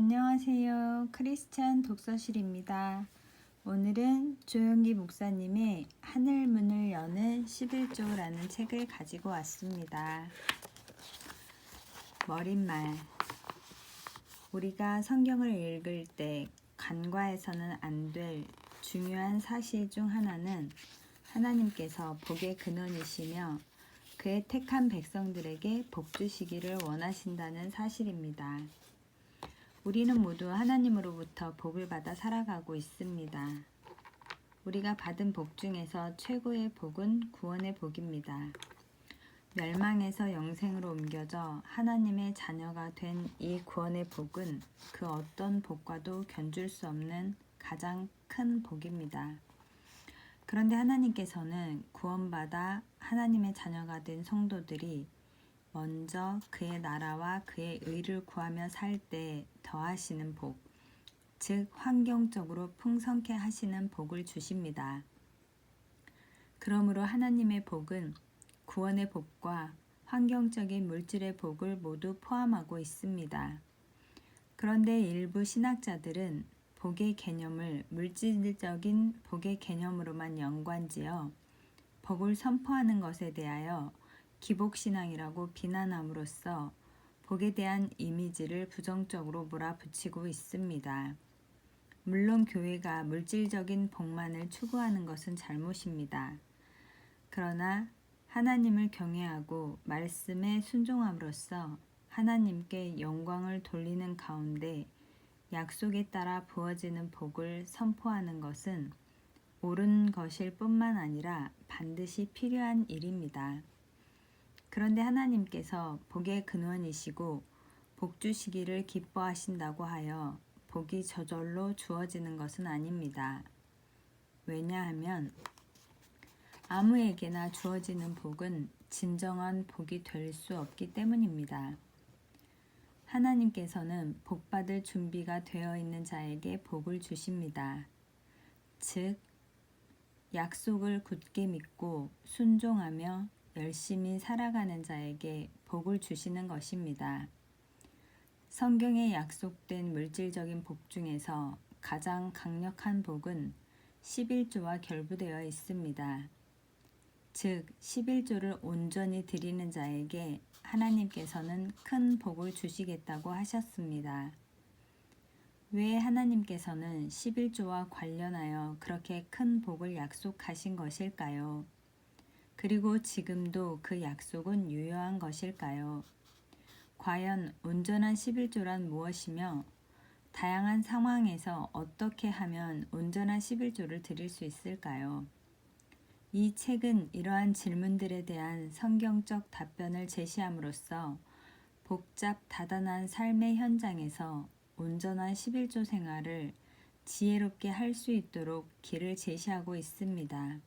안녕하세요. 크리스찬 독서실입니다. 오늘은 조용기 목사님의 하늘문을 여는 11조라는 책을 가지고 왔습니다. 머릿말. 우리가 성경을 읽을 때 간과해서는 안 될 중요한 사실 중 하나는 하나님께서 복의 근원이시며 그의 택한 백성들에게 복 주시기를 원하신다는 사실입니다. 우리는 모두 하나님으로부터 복을 받아 살아가고 있습니다. 우리가 받은 복 중에서 최고의 복은 구원의 복입니다. 멸망에서 영생으로 옮겨져 하나님의 자녀가 된 이 구원의 복은 그 어떤 복과도 견줄 수 없는 가장 큰 복입니다. 그런데 하나님께서는 구원받아 하나님의 자녀가 된 성도들이 먼저 그의 나라와 그의 의를 구하며 살 때 더하시는 복, 즉 환경적으로 풍성케 하시는 복을 주십니다. 그러므로 하나님의 복은 구원의 복과 환경적인 물질의 복을 모두 포함하고 있습니다. 그런데 일부 신학자들은 복의 개념을 물질적인 복의 개념으로만 연관지어 복을 선포하는 것에 대하여 기복신앙이라고 비난함으로써 복에 대한 이미지를 부정적으로 몰아붙이고 있습니다. 물론 교회가 물질적인 복만을 추구하는 것은 잘못입니다. 그러나 하나님을 경외하고 말씀에 순종함으로써 하나님께 영광을 돌리는 가운데 약속에 따라 부어지는 복을 선포하는 것은 옳은 것일 뿐만 아니라 반드시 필요한 일입니다. 그런데 하나님께서 복의 근원이시고 복 주시기를 기뻐하신다고 하여 복이 저절로 주어지는 것은 아닙니다. 왜냐하면 아무에게나 주어지는 복은 진정한 복이 될 수 없기 때문입니다. 하나님께서는 복받을 준비가 되어 있는 자에게 복을 주십니다. 즉, 약속을 굳게 믿고 순종하며 열심히 살아가는 자에게 복을 주시는 것입니다. 성경에 약속된 물질적인 복 중에서 가장 강력한 복은 11조와 결부되어 있습니다. 즉, 11조를 온전히 드리는 자에게 하나님께서는 큰 복을 주시겠다고 하셨습니다. 왜 하나님께서는 11조와 관련하여 그렇게 큰 복을 약속하신 것일까요? 그리고 지금도 그 약속은 유효한 것일까요? 과연 온전한 11조란 무엇이며 다양한 상황에서 어떻게 하면 온전한 11조를 드릴 수 있을까요? 이 책은 이러한 질문들에 대한 성경적 답변을 제시함으로써 복잡 다단한 삶의 현장에서 온전한 11조 생활을 지혜롭게 할 수 있도록 길을 제시하고 있습니다.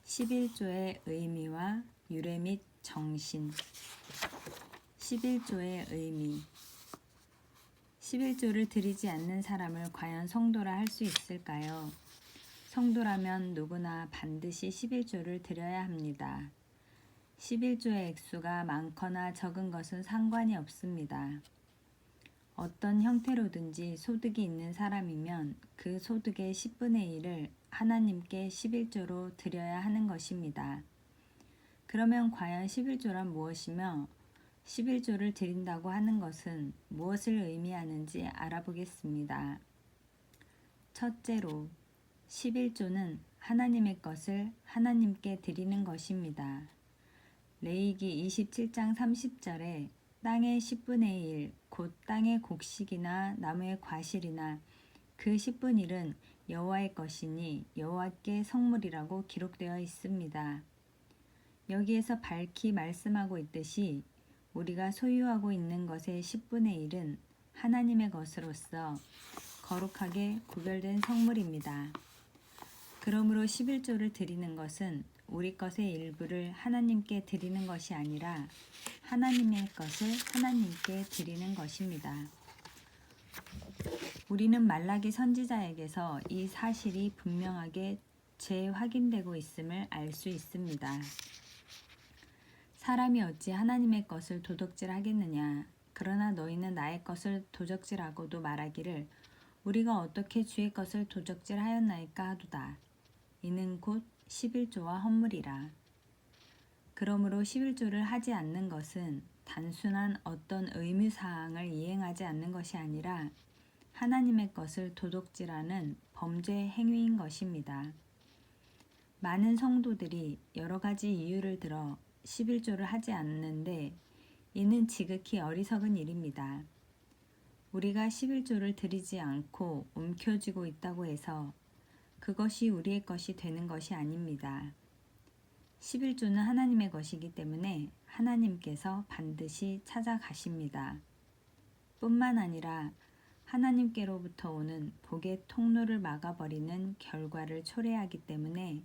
(11조의) 의미와 유래 및 정신. 11조의 의미. 11조를 드리지 않는 사람을 과연 성도라 할 수 있을까요? 성도라면 누구나 반드시 11조를 드려야 합니다. 11조의 액수가 많거나 적은 것은 상관이 없습니다. 어떤 형태로든지 소득이 있는 사람이면 그 소득의 10분의 1을 하나님께 11조로 드려야 하는 것입니다. 그러면 과연 11조란 무엇이며 11조를 드린다고 하는 것은 무엇을 의미하는지 알아보겠습니다. 첫째로 11조는 하나님의 것을 하나님께 드리는 것입니다. 레위기 27장 30절에 땅의 10분의 1, 곧 땅의 곡식이나 나무의 과실이나 그 10분의 1은 여호와의 것이니 여호와께 성물이라고 기록되어 있습니다. 여기에서 밝히 말씀하고 있듯이 우리가 소유하고 있는 것의 10분의 1은 하나님의 것으로서 거룩하게 구별된 성물입니다. 그러므로 11조를 드리는 것은 우리 것의 일부를 하나님께 드리는 것이 아니라 하나님의 것을 하나님께 드리는 것입니다. 우리는 말라기 선지자에게서 이 사실이 분명하게 재확인되고 있음을 알 수 있습니다. 사람이 어찌 하나님의 것을 도적질하겠느냐. 그러나 너희는 나의 것을 도적질하고도 말하기를 우리가 어떻게 주의 것을 도적질하였나이까 하도다. 이는 곧 11조와 헌물이라. 그러므로 11조를 하지 않는 것은 단순한 어떤 의무사항을 이행하지 않는 것이 아니라 하나님의 것을 도둑질하는 범죄 행위인 것입니다. 많은 성도들이 여러 가지 이유를 들어 11조를 하지 않는데 이는 지극히 어리석은 일입니다. 우리가 11조를 드리지 않고 움켜쥐고 있다고 해서 그것이 우리의 것이 되는 것이 아닙니다. 11조는 하나님의 것이기 때문에 하나님께서 반드시 찾아가십니다. 뿐만 아니라 하나님께로부터 오는 복의 통로를 막아버리는 결과를 초래하기 때문에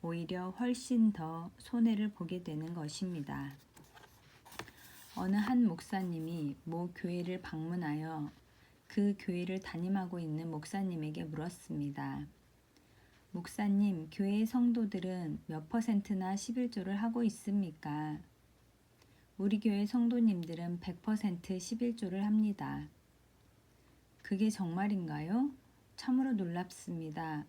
오히려 훨씬 더 손해를 보게 되는 것입니다. 어느 한 목사님이 모 교회를 방문하여 그 교회를 담임하고 있는 목사님에게 물었습니다. 목사님, 교회의 성도들은 몇 %나 11조를 하고 있습니까? 우리 교회 성도님들은 100% 11조를 합니다. 그게 정말인가요? 참으로 놀랍습니다.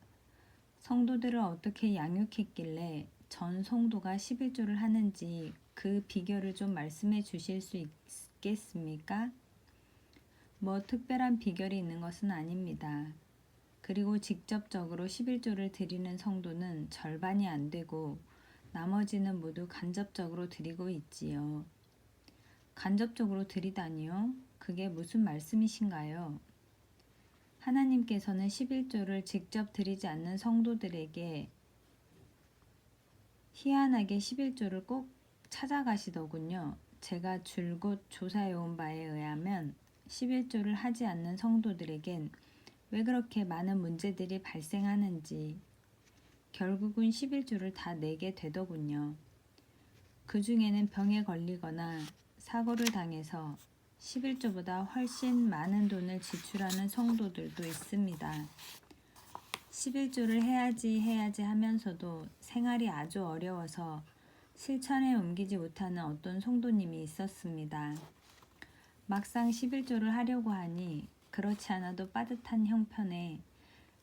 성도들을 어떻게 양육했길래 전 성도가 11조를 하는지 그 비결을 좀 말씀해 주실 수 있겠습니까? 뭐 특별한 비결이 있는 것은 아닙니다. 그리고 직접적으로 11조를 드리는 성도는 절반이 안 되고 나머지는 모두 간접적으로 드리고 있지요. 간접적으로 드리다니요? 그게 무슨 말씀이신가요? 하나님께서는 11조를 직접 드리지 않는 성도들에게 희한하게 11조를 꼭 찾아가시더군요. 제가 줄곧 조사해온 바에 의하면 11조를 하지 않는 성도들에겐 왜 그렇게 많은 문제들이 발생하는지 결국은 11조를 다 내게 되더군요. 그 중에는 병에 걸리거나 사고를 당해서 11조보다 훨씬 많은 돈을 지출하는 성도들도 있습니다. 11조를 해야지 하면서도 생활이 아주 어려워서 실천에 옮기지 못하는 어떤 성도님이 있었습니다. 막상 11조를 하려고 하니 그렇지 않아도 빠듯한 형편에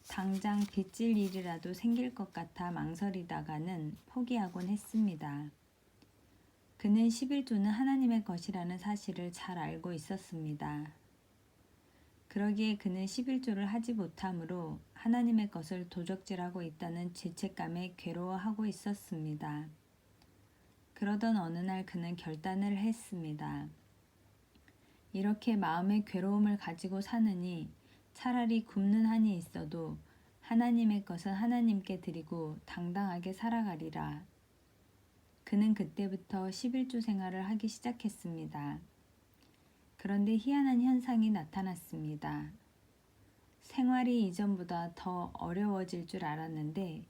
당장 빚질 일이라도 생길 것 같아 망설이다가는 포기하곤 했습니다. 그는 11조는 하나님의 것이라는 사실을 잘 알고 있었습니다. 그러기에 그는 11조를 하지 못함으로 하나님의 것을 도적질하고 있다는 죄책감에 괴로워하고 있었습니다. 그러던 어느 날 그는 결단을 했습니다. 이렇게 마음의 괴로움을 가지고 사느니 차라리 굶는 한이 있어도 하나님의 것은 하나님께 드리고 당당하게 살아가리라. 그는 그때부터 11조 생활을 하기 시작했습니다. 그런데 희한한 현상이 나타났습니다. 생활이 이전보다 더 어려워질 줄 알았는데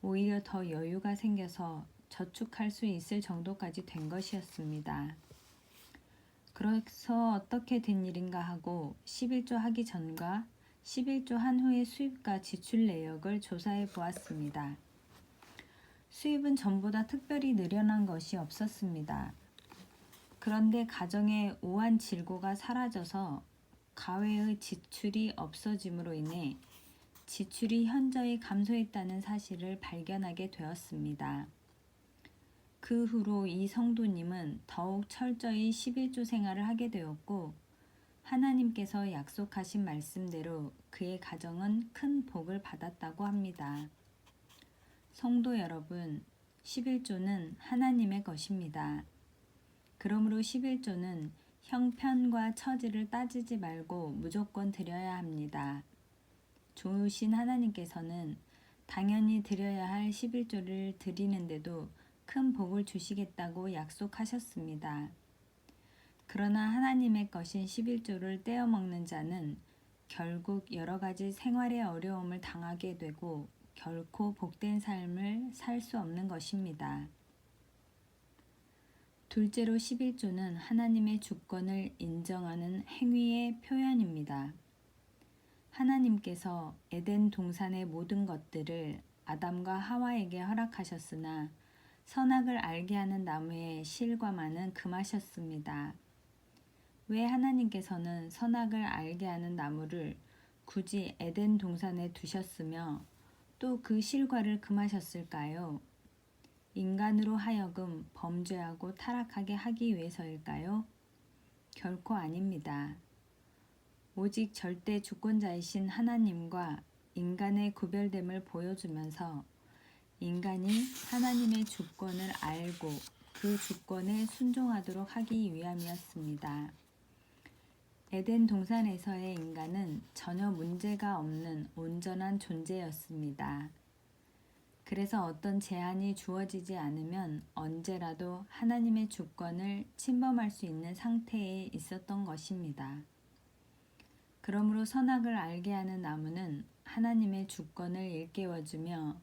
오히려 더 여유가 생겨서 저축할 수 있을 정도까지 된 것이었습니다. 그래서 어떻게 된 일인가 하고 11조 하기 전과 11조 한 후의 수입과 지출 내역을 조사해 보았습니다. 수입은 전보다 특별히 늘어난 것이 없었습니다. 그런데 가정의 우한 질고가 사라져서 가외의 지출이 없어짐으로 인해 지출이 현저히 감소했다는 사실을 발견하게 되었습니다. 그 후로 이 성도님은 더욱 철저히 11조 생활을 하게 되었고 하나님께서 약속하신 말씀대로 그의 가정은 큰 복을 받았다고 합니다. 성도 여러분, 11조는 하나님의 것입니다. 그러므로 11조는 형편과 처지를 따지지 말고 무조건 드려야 합니다. 좋으신 하나님께서는 당연히 드려야 할 11조를 드리는데도 큰 복을 주시겠다고 약속하셨습니다. 그러나 하나님의 것인 11조를 떼어먹는 자는 결국 여러 가지 생활의 어려움을 당하게 되고 결코 복된 삶을 살 수 없는 것입니다. 둘째로 11조는 하나님의 주권을 인정하는 행위의 표현입니다. 하나님께서 에덴 동산의 모든 것들을 아담과 하와에게 허락하셨으나 선악을 알게 하는 나무의 실과만은 금하셨습니다. 왜 하나님께서는 선악을 알게 하는 나무를 굳이 에덴 동산에 두셨으며 또 그 실과를 금하셨을까요? 인간으로 하여금 범죄하고 타락하게 하기 위해서일까요? 결코 아닙니다. 오직 절대 주권자이신 하나님과 인간의 구별됨을 보여주면서 인간이 하나님의 주권을 알고 그 주권에 순종하도록 하기 위함이었습니다. 에덴 동산에서의 인간은 전혀 문제가 없는 온전한 존재였습니다. 그래서 어떤 제한이 주어지지 않으면 언제라도 하나님의 주권을 침범할 수 있는 상태에 있었던 것입니다. 그러므로 선악을 알게 하는 나무는 하나님의 주권을 일깨워주며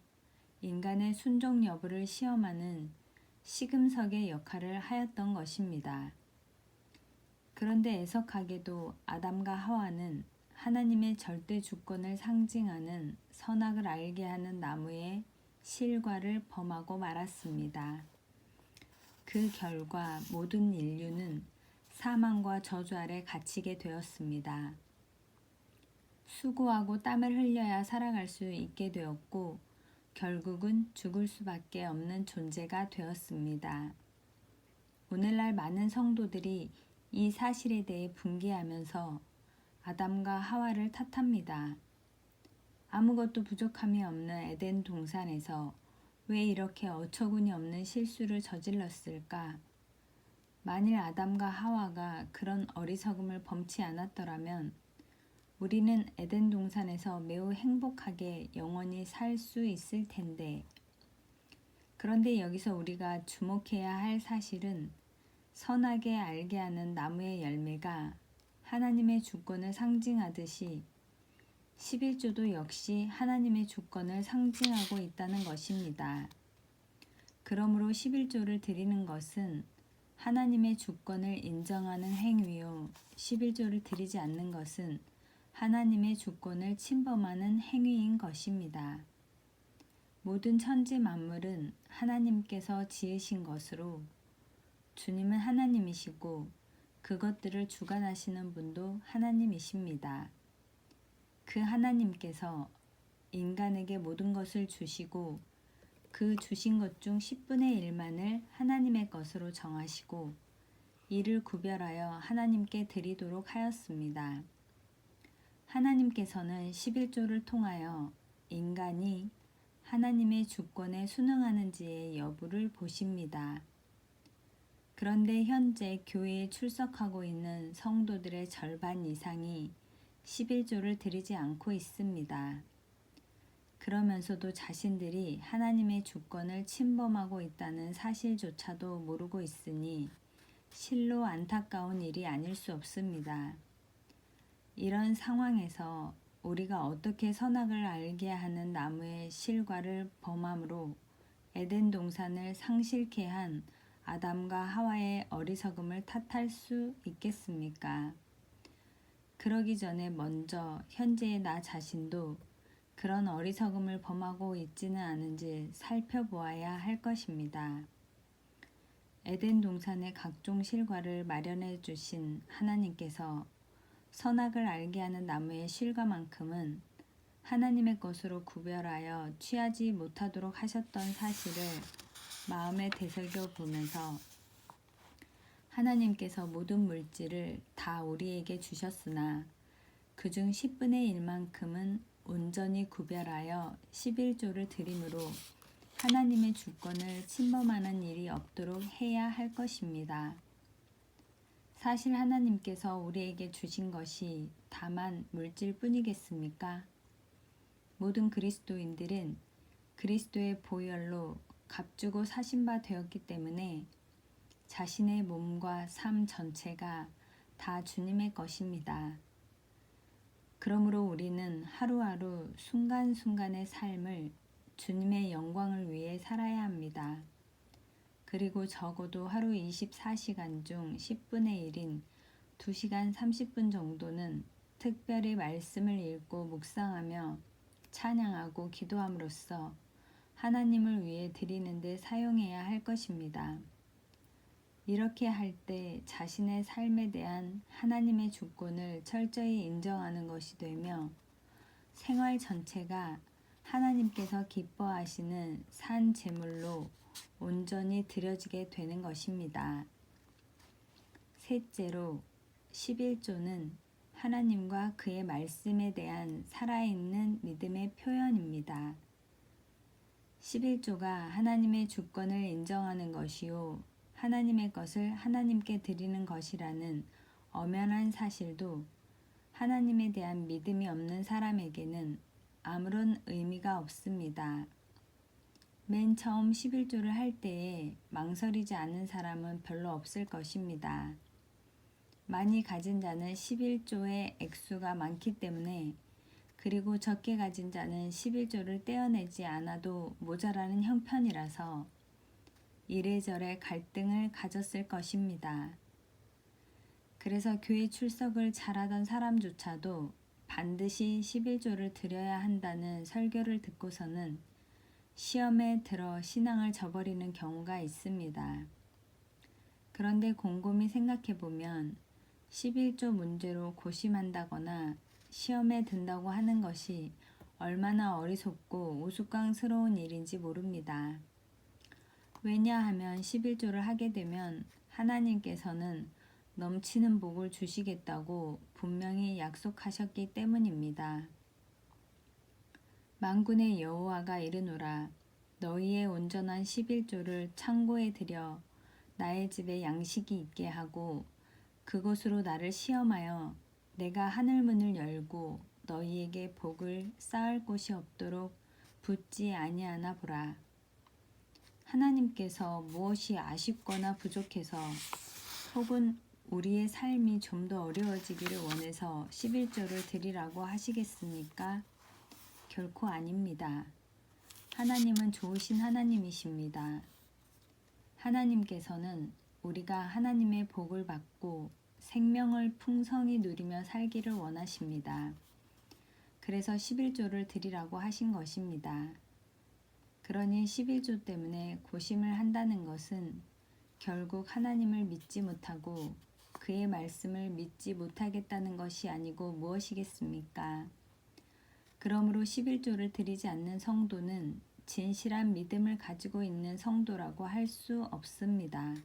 인간의 순종 여부를 시험하는 시금석의 역할을 하였던 것입니다. 그런데 애석하게도 아담과 하와는 하나님의 절대 주권을 상징하는 선악을 알게 하는 나무의 실과를 범하고 말았습니다. 그 결과 모든 인류는 사망과 저주 아래 갇히게 되었습니다. 수고하고 땀을 흘려야 살아갈 수 있게 되었고 결국은 죽을 수밖에 없는 존재가 되었습니다. 오늘날 많은 성도들이 이 사실에 대해 분개하면서 아담과 하와를 탓합니다. 아무것도 부족함이 없는 에덴 동산에서 왜 이렇게 어처구니 없는 실수를 저질렀을까? 만일 아담과 하와가 그런 어리석음을 범치 않았더라면 우리는 에덴 동산에서 매우 행복하게 영원히 살 수 있을 텐데. 그런데 여기서 우리가 주목해야 할 사실은 선하게 알게 하는 나무의 열매가 하나님의 주권을 상징하듯이 11조도 역시 하나님의 주권을 상징하고 있다는 것입니다. 그러므로 11조를 드리는 것은 하나님의 주권을 인정하는 행위요, 11조를 드리지 않는 것은 하나님의 주권을 침범하는 행위인 것입니다. 모든 천지 만물은 하나님께서 지으신 것으로 주님은 하나님이시고 그것들을 주관하시는 분도 하나님이십니다. 그 하나님께서 인간에게 모든 것을 주시고 그 주신 것 중 10분의 1만을 하나님의 것으로 정하시고 이를 구별하여 하나님께 드리도록 하였습니다. 하나님께서는 11조를 통하여 인간이 하나님의 주권에 순응하는지의 여부를 보십니다. 그런데 현재 교회에 출석하고 있는 성도들의 절반 이상이 11조를 드리지 않고 있습니다. 그러면서도 자신들이 하나님의 주권을 침범하고 있다는 사실조차도 모르고 있으니 실로 안타까운 일이 아닐 수 없습니다. 이런 상황에서 우리가 어떻게 선악을 알게 하는 나무의 실과를 범함으로 에덴 동산을 상실케 한 아담과 하와의 어리석음을 탓할 수 있겠습니까? 그러기 전에 먼저 현재의 나 자신도 그런 어리석음을 범하고 있지는 않은지 살펴보아야 할 것입니다. 에덴 동산의 각종 실과를 마련해 주신 하나님께서 선악을 알게 하는 나무의 실과만큼은 하나님의 것으로 구별하여 취하지 못하도록 하셨던 사실을 마음에 되새겨 보면서 하나님께서 모든 물질을 다 우리에게 주셨으나 그중 10분의 1만큼은 온전히 구별하여 11조를 드림으로 하나님의 주권을 침범하는 일이 없도록 해야 할 것입니다. 사실 하나님께서 우리에게 주신 것이 다만 물질뿐이겠습니까? 모든 그리스도인들은 그리스도의 보혈로 값주고 사신 바 되었기 때문에 자신의 몸과 삶 전체가 다 주님의 것입니다. 그러므로 우리는 하루하루 순간순간의 삶을 주님의 영광을 위해 살아야 합니다. 그리고 적어도 하루 24시간 중 10분의 1인 2시간 30분 정도는 특별히 말씀을 읽고 묵상하며 찬양하고 기도함으로써 하나님을 위해 드리는 데 사용해야 할 것입니다. 이렇게 할 때 자신의 삶에 대한 하나님의 주권을 철저히 인정하는 것이 되며 생활 전체가 하나님께서 기뻐하시는 산 제물로 온전히 드려지게 되는 것입니다. 셋째로 11조는 하나님과 그의 말씀에 대한 살아있는 믿음의 표현입니다. 11조가 하나님의 주권을 인정하는 것이요 하나님의 것을 하나님께 드리는 것이라는 엄연한 사실도 하나님에 대한 믿음이 없는 사람에게는 아무런 의미가 없습니다. 맨 처음 11조를 할 때에 망설이지 않은 사람은 별로 없을 것입니다. 많이 가진 자는 11조의 액수가 많기 때문에 그리고 적게 가진 자는 11조를 떼어내지 않아도 모자라는 형편이라서 이래저래 갈등을 가졌을 것입니다. 그래서 교회 출석을 잘하던 사람조차도 반드시 11조를 드려야 한다는 설교를 듣고서는 시험에 들어 신앙을 저버리는 경우가 있습니다. 그런데 곰곰이 생각해 보면 11조 문제로 고심한다거나 시험에 든다고 하는 것이 얼마나 어리석고 우스꽝스러운 일인지 모릅니다. 왜냐하면 11조를 하게 되면 하나님께서는 넘치는 복을 주시겠다고 분명히 약속하셨기 때문입니다. 만군의 여호와가 이르노라 너희의 온전한 11조를 창고에 들여 나의 집에 양식이 있게 하고 그것으로 나를 시험하여 내가 하늘문을 열고 너희에게 복을 쌓을 곳이 없도록 붙지 아니하나 보라. 하나님께서 무엇이 아쉽거나 부족해서 혹은 우리의 삶이 좀 더 어려워지기를 원해서 11조를 드리라고 하시겠습니까? 결코 아닙니다. 하나님은 좋으신 하나님이십니다. 하나님께서는 우리가 하나님의 복을 받고 생명을 풍성히 누리며 살기를 원하십니다. 그래서 11조를 드리라고 하신 것입니다. 그러니 11조 때문에 고심을 한다는 것은 결국 하나님을 믿지 못하고 그의 말씀을 믿지 못하겠다는 것이 아니고 무엇이겠습니까? 그러므로 11조를 드리지 않는 성도는 진실한 믿음을 가지고 있는 성도라고 할 수 없습니다.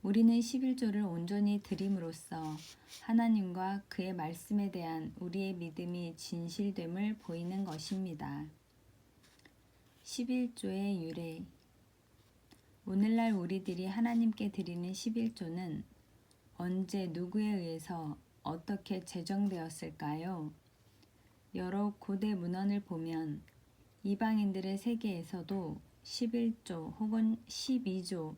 우리는 11조를 온전히 드림으로써 하나님과 그의 말씀에 대한 우리의 믿음이 진실됨을 보이는 것입니다. 11조의 유래. 오늘날 우리들이 하나님께 드리는 11조는 언제 누구에 의해서 어떻게 제정되었을까요? 여러 고대 문헌을 보면 이방인들의 세계에서도 11조 혹은 12조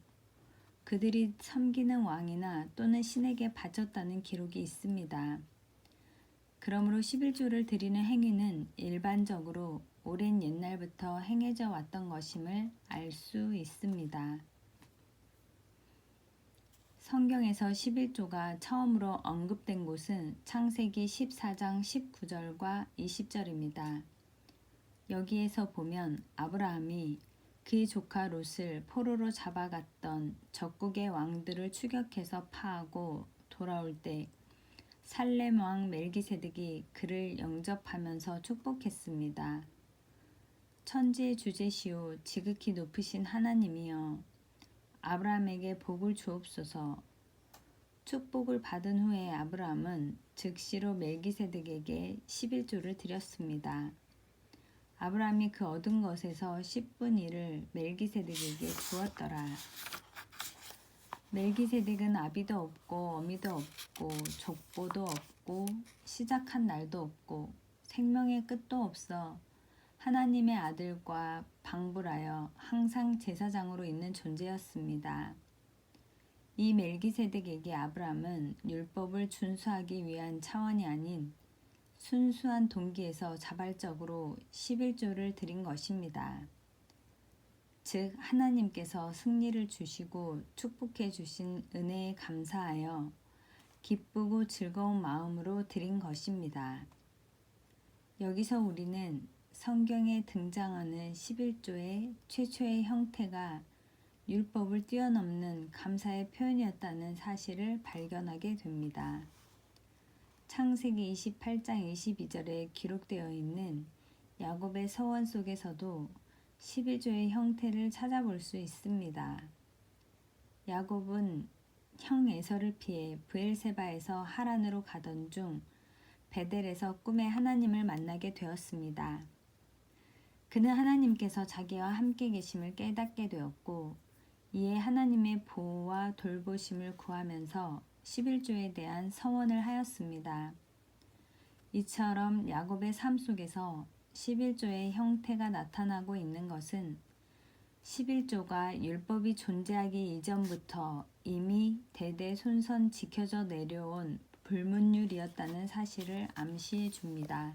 그들이 섬기는 왕이나 또는 신에게 바쳤다는 기록이 있습니다. 그러므로 11조를 드리는 행위는 일반적으로 오랜 옛날부터 행해져 왔던 것임을 알 수 있습니다. 성경에서 11조가 처음으로 언급된 곳은 창세기 14장 19절과 20절입니다. 여기에서 보면 아브라함이 그의 조카 롯을 포로로 잡아갔던 적국의 왕들을 추격해서 파하고 돌아올 때 살렘 왕 멜기세덱이 그를 영접하면서 축복했습니다. 천지의 주제시오 지극히 높으신 하나님이여 아브라함에게 복을 주옵소서. 축복을 받은 후에 아브라함은 즉시로 멜기세덱에게 11조를 드렸습니다. 아브라함이 그 얻은 것에서 10분의 1을 멜기세덱에게 주었더라. 멜기세덱은 아비도 없고 어미도 없고 족보도 없고 시작한 날도 없고 생명의 끝도 없어 하나님의 아들과 방불하여 항상 제사장으로 있는 존재였습니다. 이 멜기세덱에게 아브라함은 율법을 준수하기 위한 차원이 아닌 순수한 동기에서 자발적으로 11조를 드린 것입니다. 즉 하나님께서 승리를 주시고 축복해 주신 은혜에 감사하여 기쁘고 즐거운 마음으로 드린 것입니다. 여기서 우리는 성경에 등장하는 11조의 최초의 형태가 율법을 뛰어넘는 감사의 표현이었다는 사실을 발견하게 됩니다. 창세기 28장 22절에 기록되어 있는 야곱의 서원 속에서도 11조의 형태를 찾아볼 수 있습니다. 야곱은 형 에서를 피해 브엘세바에서 하란으로 가던 중 베델에서 꿈에 하나님을 만나게 되었습니다. 그는 하나님께서 자기와 함께 계심을 깨닫게 되었고 이에 하나님의 보호와 돌보심을 구하면서 11조에 대한 서원을 하였습니다. 이처럼 야곱의 삶 속에서 11조의 형태가 나타나고 있는 것은 11조가 율법이 존재하기 이전부터 이미 대대손손 지켜져 내려온 불문율이었다는 사실을 암시해 줍니다.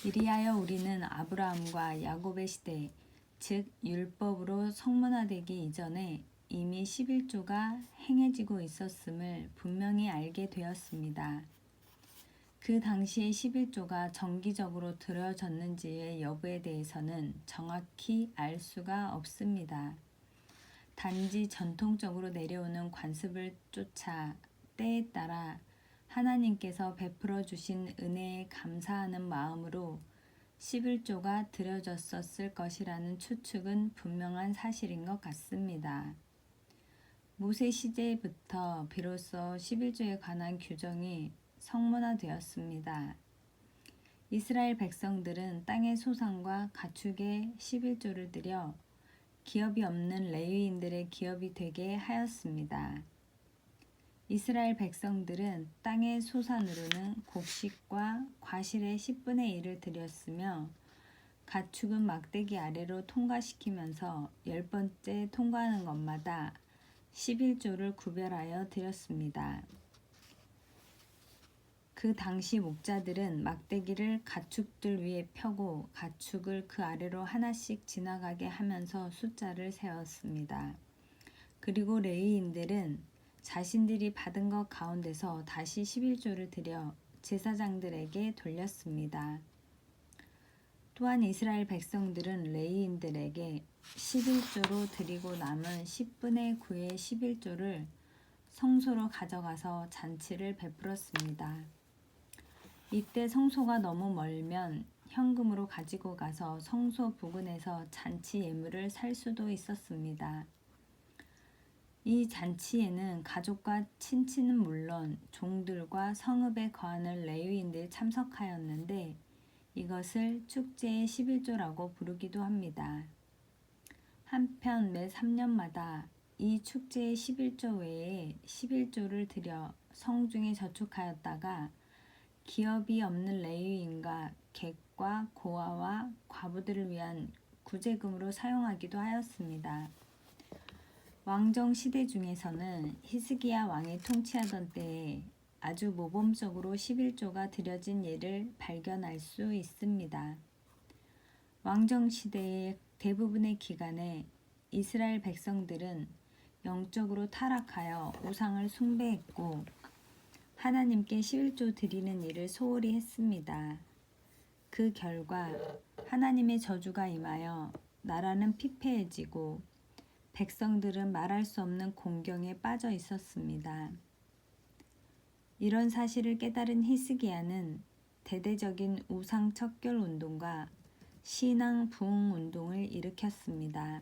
이리하여 우리는 아브라함과 야곱의 시대, 즉 율법으로 성문화되기 이전에 이미 11조가 행해지고 있었음을 분명히 알게 되었습니다. 그 당시에 11조가 정기적으로 드려졌는지의 여부에 대해서는 정확히 알 수가 없습니다. 단지 전통적으로 내려오는 관습을 쫓아 때에 따라 하나님께서 베풀어 주신 은혜에 감사하는 마음으로 11조가 드려졌었을 것이라는 추측은 분명한 사실인 것 같습니다. 모세 시대부터 비로소 11조에 관한 규정이 성문화되었습니다. 이스라엘 백성들은 땅의 소산과 가축의 11조를 드려 기업이 없는 레위인들의 기업이 되게 하였습니다. 이스라엘 백성들은 땅의 소산으로는 곡식과 과실의 10분의 1을 드렸으며 가축은 막대기 아래로 통과시키면서 10번째 통과하는 것마다 11조를 구별하여 드렸습니다. 그 당시 목자들은 막대기를 가축들 위에 펴고 가축을 그 아래로 하나씩 지나가게 하면서 숫자를 세웠습니다. 그리고 레위인들은 자신들이 받은 것 가운데서 다시 11조를 드려 제사장들에게 돌렸습니다. 또한 이스라엘 백성들은 레위인들에게 11조로 드리고 남은 10분의 9의 11조를 성소로 가져가서 잔치를 베풀었습니다. 이때 성소가 너무 멀면 현금으로 가지고 가서 성소 부근에서 잔치 예물을 살 수도 있었습니다. 이 잔치에는 가족과 친친은 물론 종들과 성읍에 거하는 레위인들이 참석하였는데 이것을 축제의 11조라고 부르기도 합니다. 한편 매 3년마다 이 축제의 11조 외에 11조를 들여 성중에 저축하였다가 기업이 없는 레위인과 객과 고아와 과부들을 위한 구제금으로 사용하기도 하였습니다. 왕정 시대 중에서는 히스기야 왕이 통치하던 때에 아주 모범적으로 11조가 드려진 예를 발견할 수 있습니다. 왕정 시대의 대부분의 기간에 이스라엘 백성들은 영적으로 타락하여 우상을 숭배했고 하나님께 11조 드리는 일을 소홀히 했습니다. 그 결과 하나님의 저주가 임하여 나라는 피폐해지고 백성들은 말할 수 없는 공경에 빠져 있었습니다. 이런 사실을 깨달은 히스기야는 대대적인 우상 척결 운동과 신앙 부흥 운동을 일으켰습니다.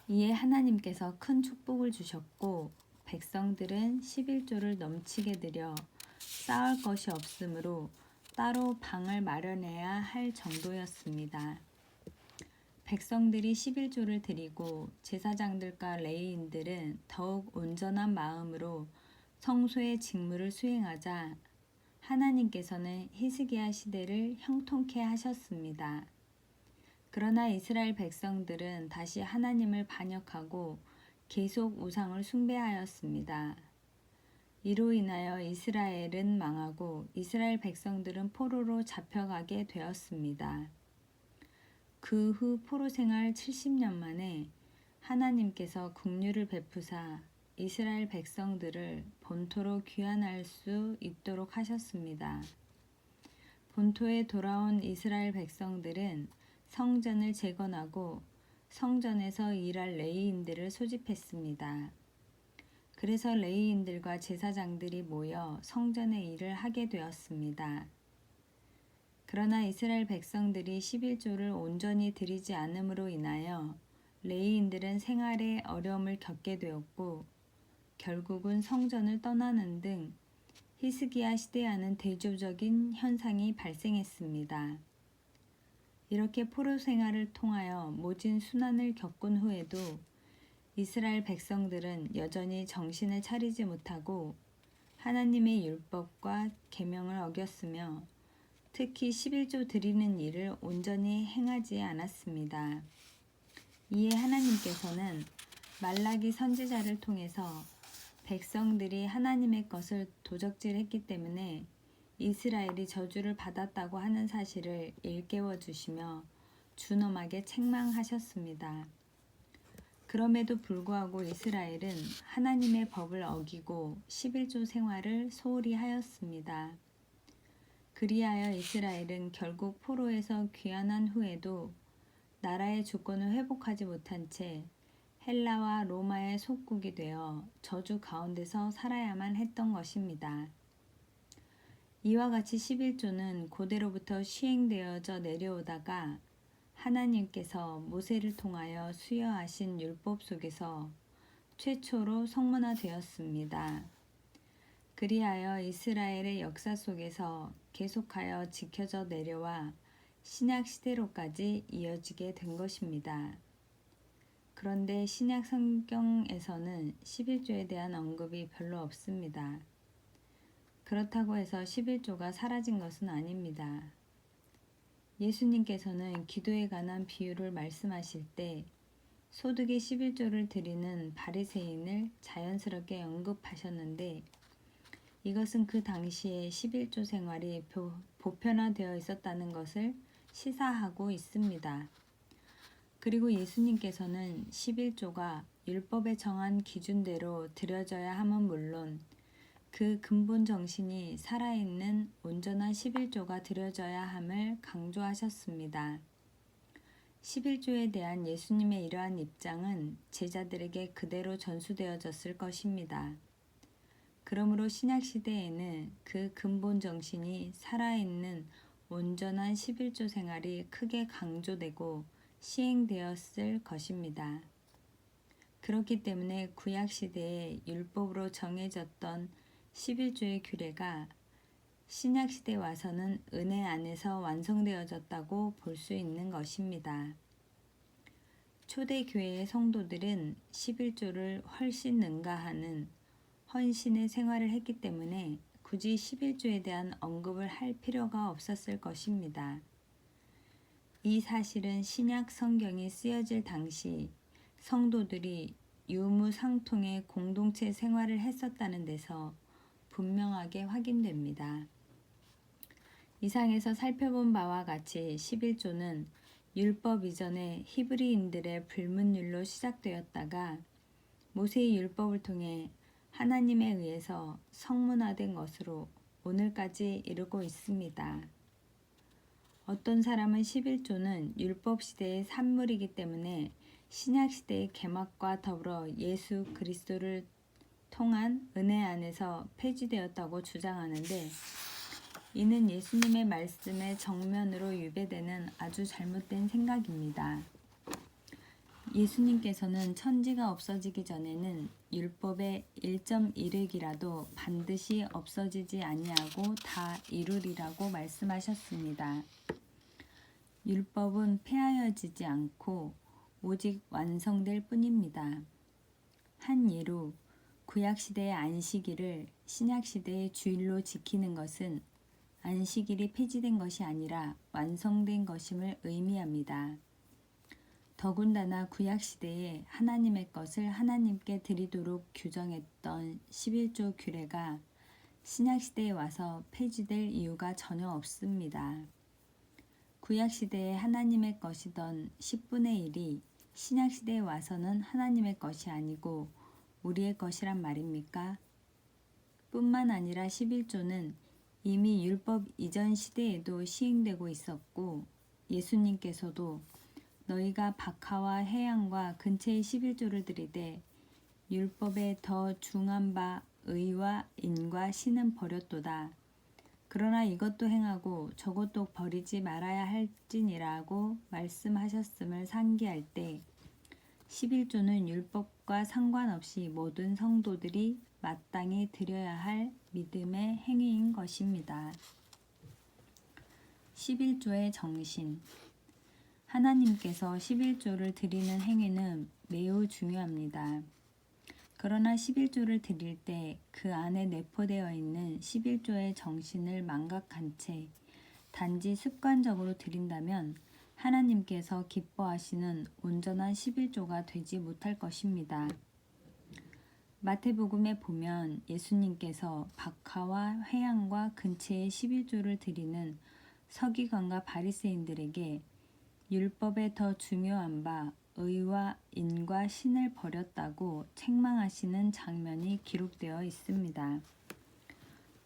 이에 하나님께서 큰 축복을 주셨고 백성들은 11조를 넘치게 드려 쌓을 것이 없으므로 따로 방을 마련해야 할 정도였습니다. 백성들이 11조를 드리고 제사장들과 레위인들은 더욱 온전한 마음으로 성소의 직무를 수행하자 하나님께서는 히스기야 시대를 형통케 하셨습니다. 그러나 이스라엘 백성들은 다시 하나님을 반역하고 계속 우상을 숭배하였습니다. 이로 인하여 이스라엘은 망하고 이스라엘 백성들은 포로로 잡혀가게 되었습니다. 그 후 포로 생활 70년 만에 하나님께서 긍휼을 베푸사 이스라엘 백성들을 본토로 귀환할 수 있도록 하셨습니다. 본토에 돌아온 이스라엘 백성들은 성전을 재건하고 성전에서 일할 레위인들을 소집했습니다. 그래서 레위인들과 제사장들이 모여 성전의 일을 하게 되었습니다. 그러나 이스라엘 백성들이 11조를 온전히 드리지 않음으로 인하여 레위인들은 생활에 어려움을 겪게 되었고 결국은 성전을 떠나는 등 히스기야 시대와는 대조적인 현상이 발생했습니다. 이렇게 포로 생활을 통하여 모진 순환을 겪은 후에도 이스라엘 백성들은 여전히 정신을 차리지 못하고 하나님의 율법과 계명을 어겼으며 특히 11조 드리는 일을 온전히 행하지 않았습니다. 이에 하나님께서는 말라기 선지자를 통해서 백성들이 하나님의 것을 도적질했기 때문에 이스라엘이 저주를 받았다고 하는 사실을 일깨워 주시며 준엄하게 책망하셨습니다. 그럼에도 불구하고 이스라엘은 하나님의 법을 어기고 11조 생활을 소홀히 하였습니다. 그리하여 이스라엘은 결국 포로에서 귀환한 후에도 나라의 주권을 회복하지 못한 채 헬라와 로마의 속국이 되어 저주 가운데서 살아야만 했던 것입니다. 이와 같이 11조는 고대로부터 시행되어져 내려오다가 하나님께서 모세를 통하여 수여하신 율법 속에서 최초로 성문화되었습니다. 그리하여 이스라엘의 역사 속에서 계속하여 지켜져 내려와 신약 시대로까지 이어지게 된 것입니다. 그런데 신약 성경에서는 11조에 대한 언급이 별로 없습니다. 그렇다고 해서 11조가 사라진 것은 아닙니다. 예수님께서는 기도에 관한 비유를 말씀하실 때 소득의 11조를 드리는 바리새인을 자연스럽게 언급하셨는데 이것은 그 당시에 11조 생활이 보편화되어 있었다는 것을 시사하고 있습니다. 그리고 예수님께서는 11조가 율법에 정한 기준대로 드려져야 함은 물론 그 근본 정신이 살아있는 온전한 11조가 드려져야 함을 강조하셨습니다. 11조에 대한 예수님의 이러한 입장은 제자들에게 그대로 전수되어졌을 것입니다. 그러므로 신약시대에는 그 근본 정신이 살아있는 온전한 11조 생활이 크게 강조되고 시행되었을 것입니다. 그렇기 때문에 구약시대에 율법으로 정해졌던 11조의 규례가 신약시대에 와서는 은혜 안에서 완성되어졌다고 볼 수 있는 것입니다. 초대교회의 성도들은 11조를 훨씬 능가하는 헌신의 생활을 했기 때문에 굳이 11조에 대한 언급을 할 필요가 없었을 것입니다. 이 사실은 신약 성경이 쓰여질 당시 성도들이 유무상통의 공동체 생활을 했었다는 데서 분명하게 확인됩니다. 이상에서 살펴본 바와 같이 11조는 율법 이전에 히브리인들의 불문율로 시작되었다가 모세의 율법을 통해 하나님에 의해서 성문화된 것으로 오늘까지 이르고 있습니다. 어떤 사람은 11조는 율법 시대의 산물이기 때문에 신약 시대의 개막과 더불어 예수 그리스도를 통한 은혜 안에서 폐지되었다고 주장하는데 이는 예수님의 말씀에 정면으로 유배되는 아주 잘못된 생각입니다. 예수님께서는 천지가 없어지기 전에는 율법의 1.1획이라도 반드시 없어지지 아니하고 다 이루리라고 말씀하셨습니다. 율법은 폐하여지지 않고 오직 완성될 뿐입니다. 한 예로 구약시대의 안식일을 신약시대의 주일로 지키는 것은 안식일이 폐지된 것이 아니라 완성된 것임을 의미합니다. 더군다나 구약시대에 하나님의 것을 하나님께 드리도록 규정했던 11조 규례가 신약시대에 와서 폐지될 이유가 전혀 없습니다. 구약시대에 하나님의 것이던 10분의 1이 신약시대에 와서는 하나님의 것이 아니고 우리의 것이란 말입니까? 뿐만 아니라 11조는 이미 율법 이전 시대에도 시행되고 있었고 예수님께서도 너희가 박하와 해양과 근처의 11조를 드리되 율법에 더 중한 바 의와 인과 신은 버렸도다. 그러나 이것도 행하고 저것도 버리지 말아야 할지니라고 말씀하셨음을 상기할 때 11조는 율법과 상관없이 모든 성도들이 마땅히 드려야 할 믿음의 행위인 것입니다. 11조의 정신. 하나님께서 11조를 드리는 행위는 매우 중요합니다. 그러나 11조를 드릴 때 그 안에 내포되어 있는 11조의 정신을 망각한 채 단지 습관적으로 드린다면 하나님께서 기뻐하시는 온전한 11조가 되지 못할 것입니다. 마태복음에 보면 예수님께서 박하와 회양과 근처의 11조를 드리는 서기관과 바리새인들에게 율법에 더 중요한 바 의와 인과 신을 버렸다고 책망하시는 장면이 기록되어 있습니다.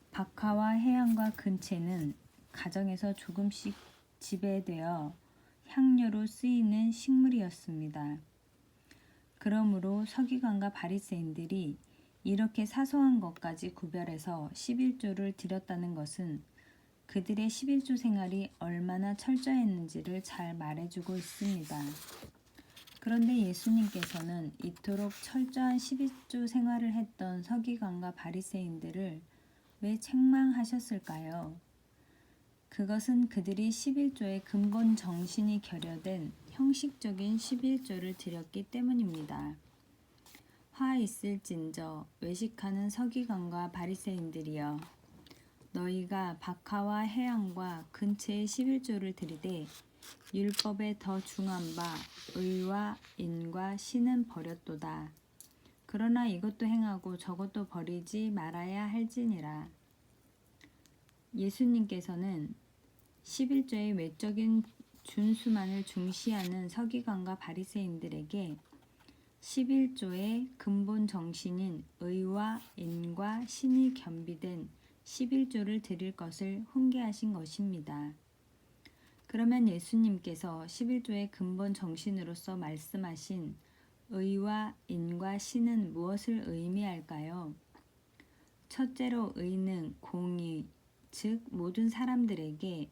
박하와 해양과 근채는 가정에서 조금씩 지배되어 향료로 쓰이는 식물이었습니다. 그러므로 서기관과 바리새인들이 이렇게 사소한 것까지 구별해서 11조를 드렸다는 것은 그들의 11조 생활이 얼마나 철저했는지를 잘 말해주고 있습니다. 그런데 예수님께서는 이토록 철저한 11조 생활을 했던 서기관과 바리새인들을 왜 책망하셨을까요? 그것은 그들이 11조의 근본 정신이 결여된 형식적인 11조를 드렸기 때문입니다. 화 있을진저 외식하는 서기관과 바리새인들이여 너희가 박하와 해양과 근처의 11조를 드리되 율법에 더 중한 바 의와 인과 신은 버렸도다. 그러나 이것도 행하고 저것도 버리지 말아야 할지니라. 예수님께서는 11조의 외적인 준수만을 중시하는 서기관과 바리새인들에게 11조의 근본 정신인 의와 인과 신이 겸비된 11조를 드릴 것을 훈계하신 것입니다. 그러면 예수님께서 11조의 근본 정신으로서 말씀하신 의와 인과 신은 무엇을 의미할까요? 첫째로 의는 공의, 즉 모든 사람들에게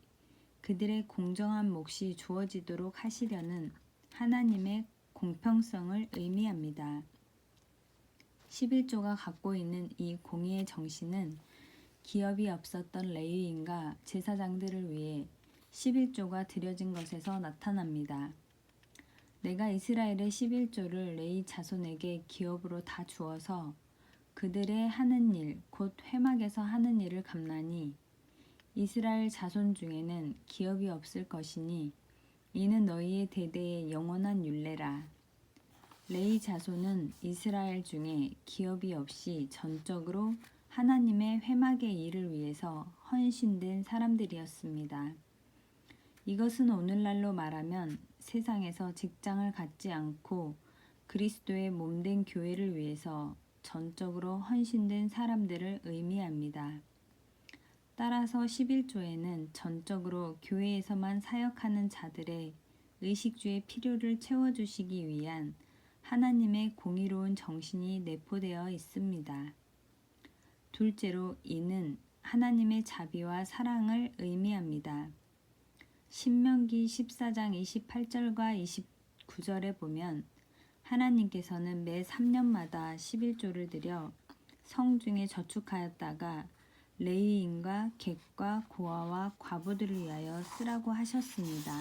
그들의 공정한 몫이 주어지도록 하시려는 하나님의 공평성을 의미합니다. 11조가 갖고 있는 이 공의의 정신은 기업이 없었던 레위인과 제사장들을 위해 11조가 드려진 것에서 나타납니다. 내가 이스라엘의 11조를 레위 자손에게 기업으로 다 주어서 그들의 하는 일, 곧 회막에서 하는 일을 갚나니 이스라엘 자손 중에는 기업이 없을 것이니 이는 너희의 대대의 영원한 율례라. 레위 자손은 이스라엘 중에 기업이 없이 전적으로 하나님의 회막의 일을 위해서 헌신된 사람들이었습니다. 이것은 오늘날로 말하면 세상에서 직장을 갖지 않고 그리스도의 몸된 교회를 위해서 전적으로 헌신된 사람들을 의미합니다. 따라서 11조에는 전적으로 교회에서만 사역하는 자들의 의식주의 필요를 채워주시기 위한 하나님의 공의로운 정신이 내포되어 있습니다. 둘째로 이는 하나님의 자비와 사랑을 의미합니다. 신명기 14장 28절과 29절에 보면 하나님께서는 매 3년마다 11조를 드려 성중에 저축하였다가 레위인과 객과 고아와 과부들을 위하여 쓰라고 하셨습니다.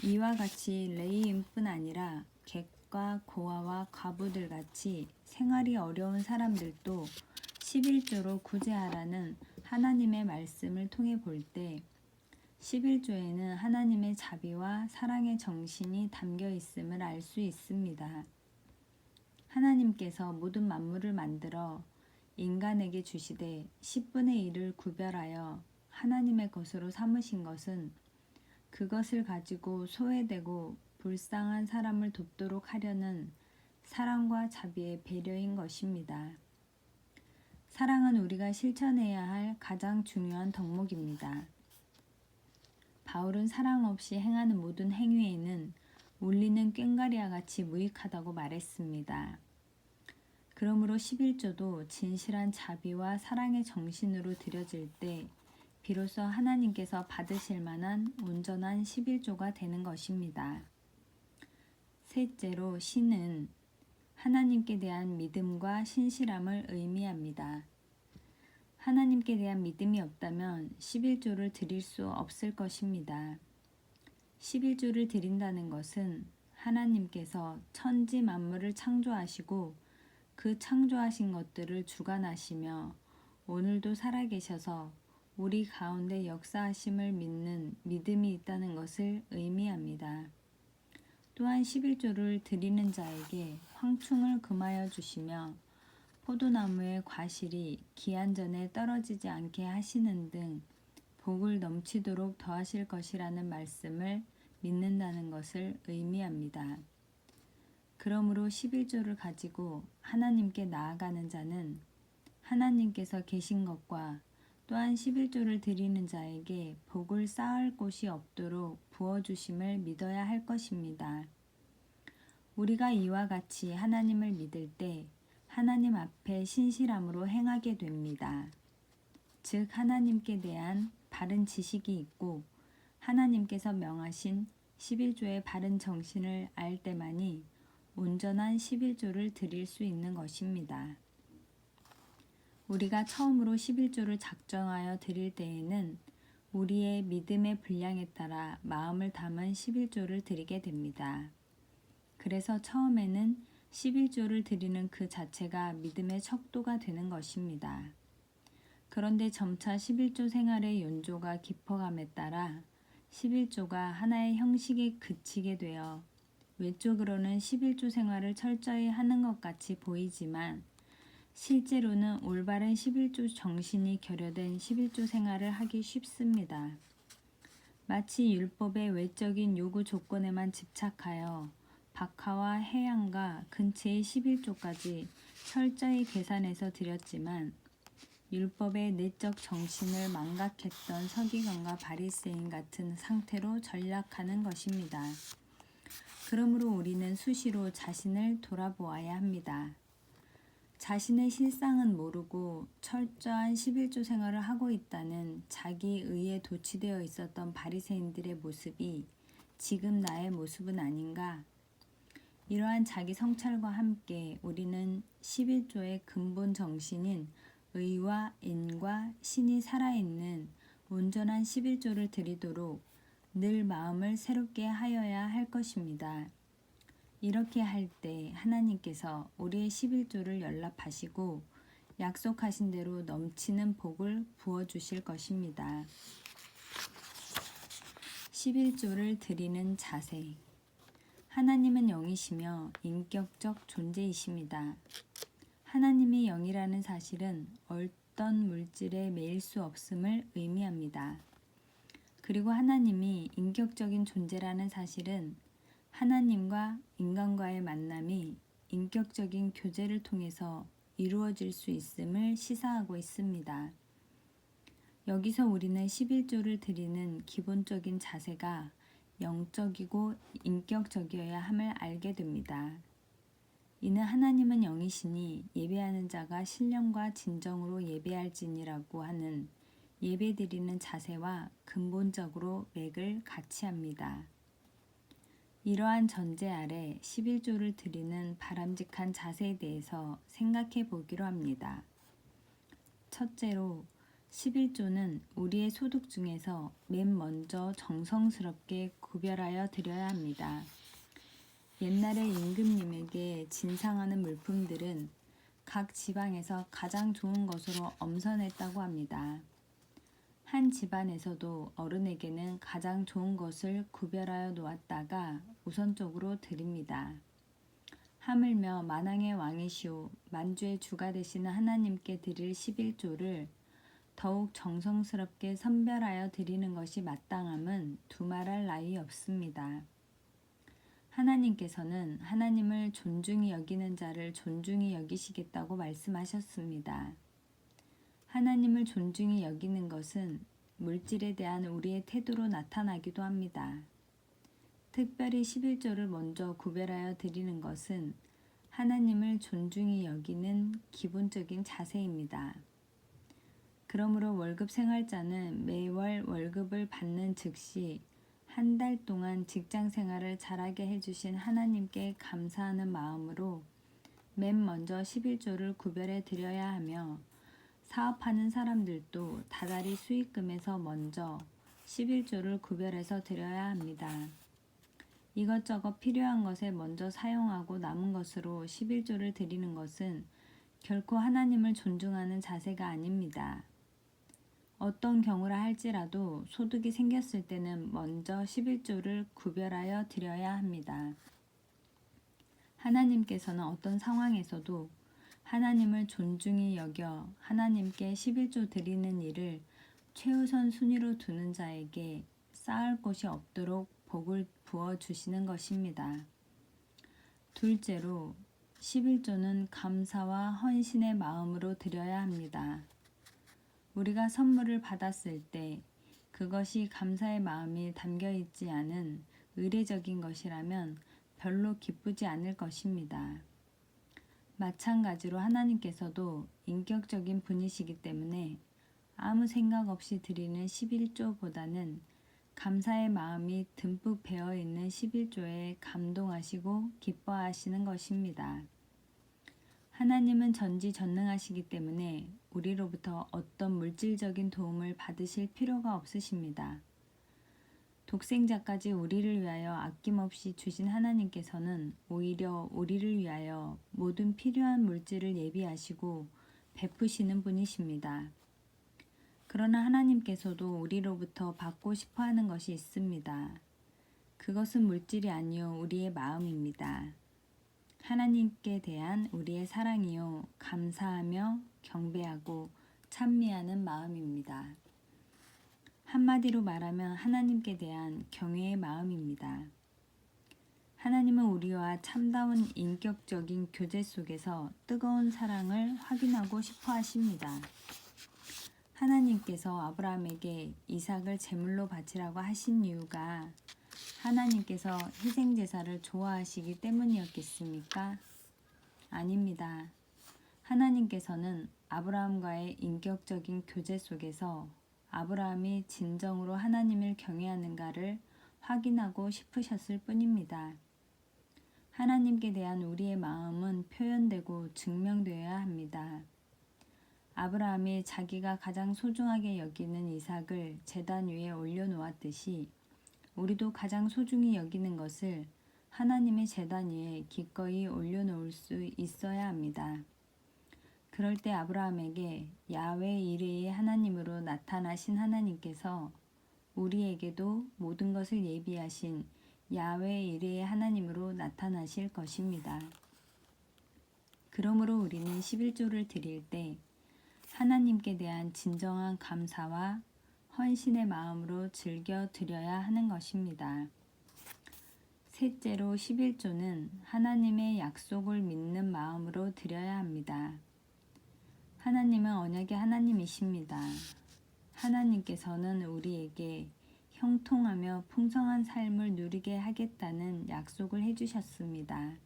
이와 같이 레위인뿐 아니라 객과 고아와 과부들 같이 생활이 어려운 사람들도 11조로 구제하라는 하나님의 말씀을 통해 볼 때 11조에는 하나님의 자비와 사랑의 정신이 담겨 있음을 알 수 있습니다. 하나님께서 모든 만물을 만들어 인간에게 주시되 10분의 1을 구별하여 하나님의 것으로 삼으신 것은 그것을 가지고 소외되고 불쌍한 사람을 돕도록 하려는 사랑과 자비의 배려인 것입니다. 사랑은 우리가 실천해야 할 가장 중요한 덕목입니다. 바울은 사랑 없이 행하는 모든 행위에는 울리는 꽹과리와 같이 무익하다고 말했습니다. 그러므로 11조도 진실한 자비와 사랑의 정신으로 드려질 때 비로소 하나님께서 받으실 만한 온전한 11조가 되는 것입니다. 셋째로 신은 하나님께 대한 믿음과 신실함을 의미합니다. 하나님께 대한 믿음이 없다면 11조를 드릴 수 없을 것입니다. 11조를 드린다는 것은 하나님께서 천지 만물을 창조하시고 그 창조하신 것들을 주관하시며 오늘도 살아계셔서 우리 가운데 역사하심을 믿는 믿음이 있다는 것을 의미합니다. 또한 11조를 드리는 자에게 황충을 금하여 주시며 포도나무의 과실이 기한 전에 떨어지지 않게 하시는 등 복을 넘치도록 더하실 것이라는 말씀을 믿는다는 것을 의미합니다. 그러므로 11조를 가지고 하나님께 나아가는 자는 하나님께서 계신 것과 또한 11조를 드리는 자에게 복을 쌓을 곳이 없도록 부어주심을 믿어야 할 것입니다. 우리가 이와 같이 하나님을 믿을 때 하나님 앞에 신실함으로 행하게 됩니다. 즉 하나님께 대한 바른 지식이 있고 하나님께서 명하신 11조의 바른 정신을 알 때만이 온전한 11조를 드릴 수 있는 것입니다. 우리가 처음으로 11조를 작정하여 드릴 때에는 우리의 믿음의 분량에 따라 마음을 담은 11조를 드리게 됩니다. 그래서 처음에는 11조를 드리는 그 자체가 믿음의 척도가 되는 것입니다. 그런데 점차 11조 생활의 연조가 깊어감에 따라 11조가 하나의 형식에 그치게 되어 외적으로는 11조 생활을 철저히 하는 것 같이 보이지만 실제로는 올바른 11조 정신이 결여된 11조 생활을 하기 쉽습니다. 마치 율법의 외적인 요구 조건에만 집착하여 박하와 해양과 근처의 11조까지 철저히 계산해서 드렸지만 율법의 내적 정신을 망각했던 서기관과 바리새인 같은 상태로 전락하는 것입니다. 그러므로 우리는 수시로 자신을 돌아보아야 합니다. 자신의 실상은 모르고 철저한 11조 생활을 하고 있다는 자기 의에 도취되어 있었던 바리새인들의 모습이 지금 나의 모습은 아닌가? 이러한 자기 성찰과 함께 우리는 11조의 근본 정신인 의와 인과 신이 살아있는 온전한 11조를 드리도록 늘 마음을 새롭게 하여야 할 것입니다. 이렇게 할 때 하나님께서 우리의 11조를 연락하시고 약속하신 대로 넘치는 복을 부어주실 것입니다. 11조를 드리는 자세. 하나님은 영이시며 인격적 존재이십니다. 하나님이 영이라는 사실은 어떤 물질에 매일 수 없음을 의미합니다. 그리고 하나님이 인격적인 존재라는 사실은 하나님과 인간과의 만남이 인격적인 교제를 통해서 이루어질 수 있음을 시사하고 있습니다. 여기서 우리는 11조를 드리는 기본적인 자세가 영적이고 인격적이어야 함을 알게 됩니다. 이는 하나님은 영이시니 예배하는 자가 신령과 진정으로 예배할지니라고 하는 예배드리는 자세와 근본적으로 맥을 같이 합니다. 이러한 전제 아래 11조를 드리는 바람직한 자세에 대해서 생각해 보기로 합니다. 첫째로 11조는 우리의 소득 중에서 맨 먼저 정성스럽게 구별하여 드려야 합니다. 옛날에 임금님에게 진상하는 물품들은 각 지방에서 가장 좋은 것으로 엄선했다고 합니다. 한 집안에서도 어른에게는 가장 좋은 것을 구별하여 놓았다가 우선적으로 드립니다. 하물며 만왕의 왕이시오 만주의 주가 되시는 하나님께 드릴 11조를 더욱 정성스럽게 선별하여 드리는 것이 마땅함은 두말할 나위 없습니다. 하나님께서는 하나님을 존중히 여기는 자를 존중히 여기시겠다고 말씀하셨습니다. 하나님을 존중히 여기는 것은 물질에 대한 우리의 태도로 나타나기도 합니다. 특별히 11조를 먼저 구별하여 드리는 것은 하나님을 존중히 여기는 기본적인 자세입니다. 그러므로 월급 생활자는 매월 월급을 받는 즉시 한 달 동안 직장 생활을 잘하게 해주신 하나님께 감사하는 마음으로 맨 먼저 11조를 구별해 드려야 하며, 사업하는 사람들도 다달이 수익금에서 먼저 11조를 구별해서 드려야 합니다. 이것저것 필요한 것에 먼저 사용하고 남은 것으로 11조를 드리는 것은 결코 하나님을 존중하는 자세가 아닙니다. 어떤 경우라 할지라도 소득이 생겼을 때는 먼저 11조를 구별하여 드려야 합니다. 하나님께서는 어떤 상황에서도 하나님을 존중히 여겨 하나님께 11조 드리는 일을 최우선 순위로 두는 자에게 쌓을 곳이 없도록 복을 부어 주시는 것입니다. 둘째로 11조는 감사와 헌신의 마음으로 드려야 합니다. 우리가 선물을 받았을 때 그것이 감사의 마음이 담겨 있지 않은 의례적인 것이라면 별로 기쁘지 않을 것입니다. 마찬가지로 하나님께서도 인격적인 분이시기 때문에 아무 생각 없이 드리는 11조보다는 감사의 마음이 듬뿍 배어 있는 11조에 감동하시고 기뻐하시는 것입니다. 하나님은 전지전능하시기 때문에 우리로부터 어떤 물질적인 도움을 받으실 필요가 없으십니다. 독생자까지 우리를 위하여 아낌없이 주신 하나님께서는 오히려 우리를 위하여 모든 필요한 물질을 예비하시고 베푸시는 분이십니다. 그러나 하나님께서도 우리로부터 받고 싶어 하는 것이 있습니다. 그것은 물질이 아니요 우리의 마음입니다. 하나님께 대한 우리의 사랑이요 감사하며 경배하고 찬미하는 마음입니다. 한마디로 말하면 하나님께 대한 경외의 마음입니다. 하나님은 우리와 참다운 인격적인 교제 속에서 뜨거운 사랑을 확인하고 싶어 하십니다. 하나님께서 아브라함에게 이삭을 제물로 바치라고 하신 이유가 하나님께서 희생제사를 좋아하시기 때문이었겠습니까? 아닙니다. 하나님께서는 아브라함과의 인격적인 교제 속에서 아브라함이 진정으로 하나님을 경외하는가를 확인하고 싶으셨을 뿐입니다. 하나님께 대한 우리의 마음은 표현되고 증명되어야 합니다. 아브라함이 자기가 가장 소중하게 여기는 이삭을 제단 위에 올려놓았듯이 우리도 가장 소중히 여기는 것을 하나님의 제단 위에 기꺼이 올려놓을 수 있어야 합니다. 그럴 때 아브라함에게 야훼 이레의 하나님으로 나타나신 하나님께서 우리에게도 모든 것을 예비하신 야훼 이레의 하나님으로 나타나실 것입니다. 그러므로 우리는 11조를 드릴 때 하나님께 대한 진정한 감사와 헌신의 마음으로 즐겨 드려야 하는 것입니다. 셋째로 11조는 하나님의 약속을 믿는 마음으로 드려야 합니다. 하나님은 언약의 하나님이십니다. 하나님께서는 우리에게 형통하며 풍성한 삶을 누리게 하겠다는 약속을 해주셨습니다.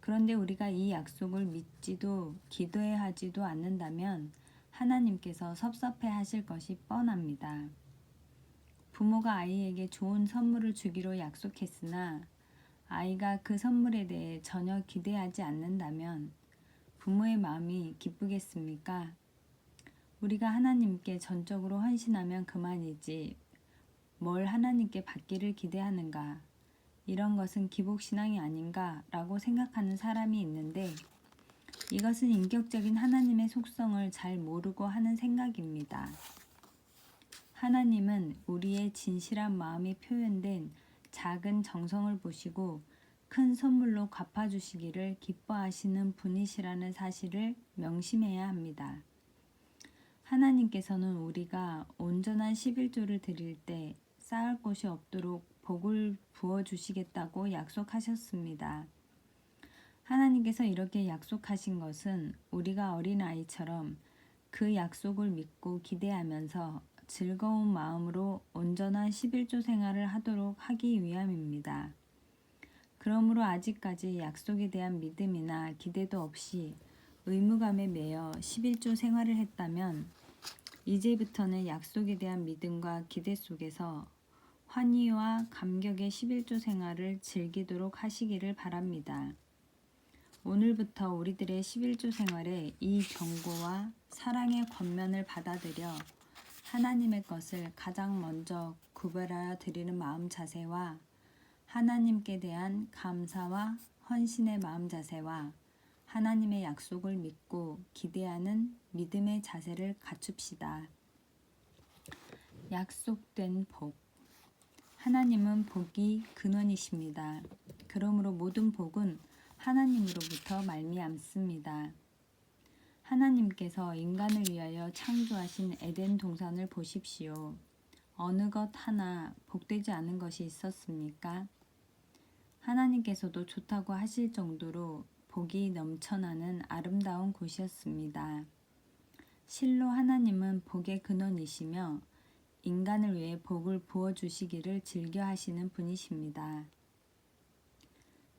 그런데 우리가 이 약속을 믿지도 기도해야 하지도 않는다면 하나님께서 섭섭해 하실 것이 뻔합니다. 부모가 아이에게 좋은 선물을 주기로 약속했으나 아이가 그 선물에 대해 전혀 기대하지 않는다면 부모의 마음이 기쁘겠습니까? 우리가 하나님께 전적으로 헌신하면 그만이지 뭘 하나님께 받기를 기대하는가? 이런 것은 기복신앙이 아닌가? 라고 생각하는 사람이 있는데 이것은 인격적인 하나님의 속성을 잘 모르고 하는 생각입니다. 하나님은 우리의 진실한 마음이 표현된 작은 정성을 보시고 큰 선물로 갚아주시기를 기뻐하시는 분이시라는 사실을 명심해야 합니다. 하나님께서는 우리가 온전한 11조를 드릴 때 쌓을 곳이 없도록 복을 부어주시겠다고 약속하셨습니다. 하나님께서 이렇게 약속하신 것은 우리가 어린아이처럼 그 약속을 믿고 기대하면서 즐거운 마음으로 온전한 11조 생활을 하도록 하기 위함입니다. 그러므로 아직까지 약속에 대한 믿음이나 기대도 없이 의무감에 매여 11조 생활을 했다면 이제부터는 약속에 대한 믿음과 기대 속에서 환희와 감격의 11조 생활을 즐기도록 하시기를 바랍니다. 오늘부터 우리들의 11조 생활에 이 경고와 사랑의 권면을 받아들여 하나님의 것을 가장 먼저 구별하여 드리는 마음 자세와 하나님께 대한 감사와 헌신의 마음 자세와 하나님의 약속을 믿고 기대하는 믿음의 자세를 갖춥시다. 약속된 복. 하나님은 복이 근원이십니다. 그러므로 모든 복은 하나님으로부터 말미암습니다. 하나님께서 인간을 위하여 창조하신 에덴 동산을 보십시오. 어느 것 하나 복되지 않은 것이 있었습니까? 하나님께서도 좋다고 하실 정도로 복이 넘쳐나는 아름다운 곳이었습니다. 실로 하나님은 복의 근원이시며 인간을 위해 복을 부어주시기를 즐겨하시는 분이십니다.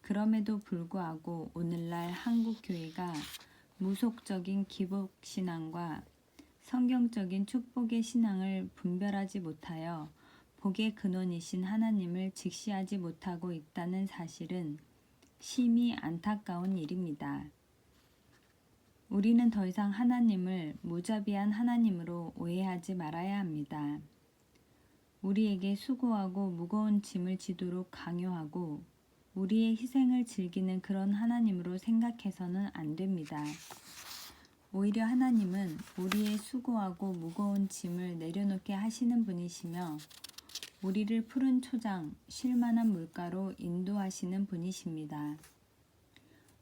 그럼에도 불구하고 오늘날 한국교회가 무속적인 기복신앙과 성경적인 축복의 신앙을 분별하지 못하여 복의 근원이신 하나님을 직시하지 못하고 있다는 사실은 심히 안타까운 일입니다. 우리는 더 이상 하나님을 무자비한 하나님으로 오해하지 말아야 합니다. 우리에게 수고하고 무거운 짐을 지도록 강요하고 우리의 희생을 즐기는 그런 하나님으로 생각해서는 안 됩니다. 오히려 하나님은 우리의 수고하고 무거운 짐을 내려놓게 하시는 분이시며 우리를 푸른 초장, 쉴만한 물가로 인도하시는 분이십니다.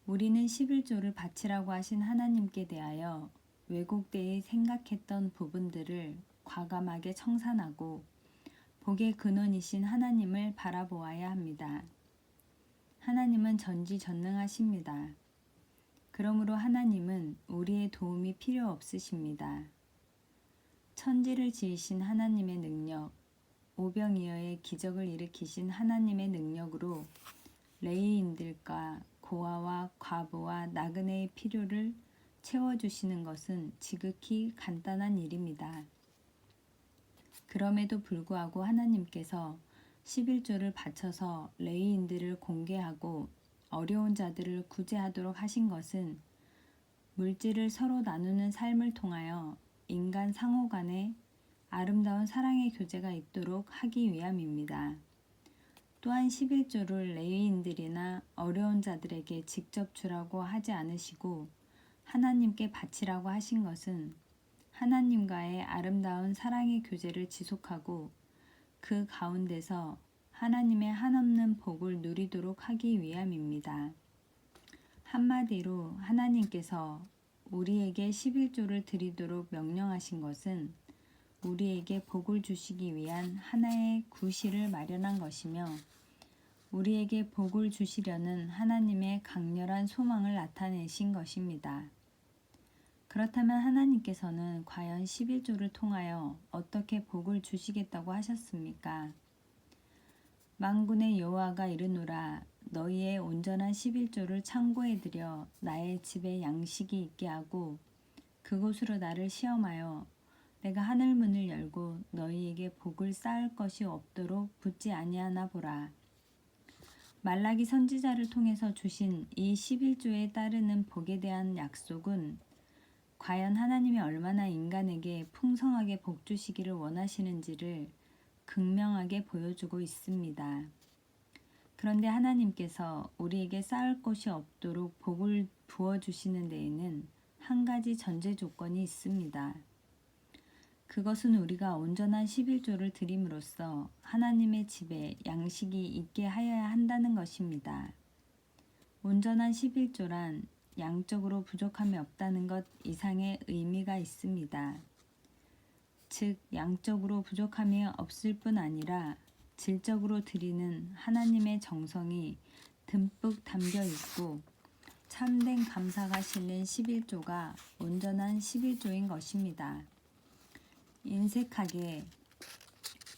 우리는 11조를 바치라고 하신 하나님께 대하여 왜곡되이 생각했던 부분들을 과감하게 청산하고 복의 근원이신 하나님을 바라보아야 합니다. 하나님은 전지전능하십니다. 그러므로 하나님은 우리의 도움이 필요 없으십니다. 천지를 지으신 하나님의 능력, 오병이어의 기적을 일으키신 하나님의 능력으로 레위인들과 고아와 과부와 나그네의 필요를 채워주시는 것은 지극히 간단한 일입니다. 그럼에도 불구하고 하나님께서 11조를 바쳐서 레위인들을 공개하고 어려운 자들을 구제하도록 하신 것은 물질을 서로 나누는 삶을 통하여 인간 상호 간에 아름다운 사랑의 교제가 있도록 하기 위함입니다. 또한 11조를 레위인들이나 어려운 자들에게 직접 주라고 하지 않으시고 하나님께 바치라고 하신 것은 하나님과의 아름다운 사랑의 교제를 지속하고 그 가운데서 하나님의 한없는 복을 누리도록 하기 위함입니다. 한마디로 하나님께서 우리에게 11조를 드리도록 명령하신 것은 우리에게 복을 주시기 위한 하나의 구실을 마련한 것이며 우리에게 복을 주시려는 하나님의 강렬한 소망을 나타내신 것입니다. 그렇다면 하나님께서는 과연 11조를 통하여 어떻게 복을 주시겠다고 하셨습니까? 만군의 여호와가 이르노라 너희의 온전한 11조를 창고에 들여 나의 집에 양식이 있게 하고 그곳으로 나를 시험하여 내가 하늘 문을 열고 너희에게 복을 쌓을 것이 없도록 붙지 아니하나 보라. 말라기 선지자를 통해서 주신 이 11조에 따르는 복에 대한 약속은 과연 하나님이 얼마나 인간에게 풍성하게 복 주시기를 원하시는지를 극명하게 보여주고 있습니다. 그런데 하나님께서 우리에게 쌓을 곳이 없도록 복을 부어주시는 데에는 한 가지 전제 조건이 있습니다. 그것은 우리가 온전한 11조를 드림으로써 하나님의 집에 양식이 있게 하여야 한다는 것입니다. 온전한 11조란 양적으로 부족함이 없다는 것 이상의 의미가 있습니다. 즉 양적으로 부족함이 없을 뿐 아니라 질적으로 드리는 하나님의 정성이 듬뿍 담겨 있고 참된 감사가 실린 11조가 온전한 11조인 것입니다. 인색하게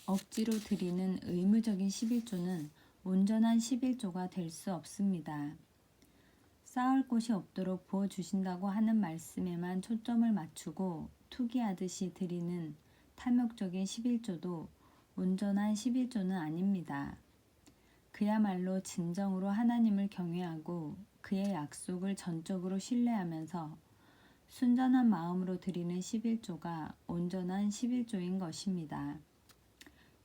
억지로 드리는 의무적인 11조는 온전한 11조가 될 수 없습니다. 쌓을 곳이 없도록 부어주신다고 하는 말씀에만 초점을 맞추고 투기하듯이 드리는 탐욕적인 11조도 온전한 11조는 아닙니다. 그야말로 진정으로 하나님을 경외하고 그의 약속을 전적으로 신뢰하면서 순전한 마음으로 드리는 11조가 온전한 11조인 것입니다.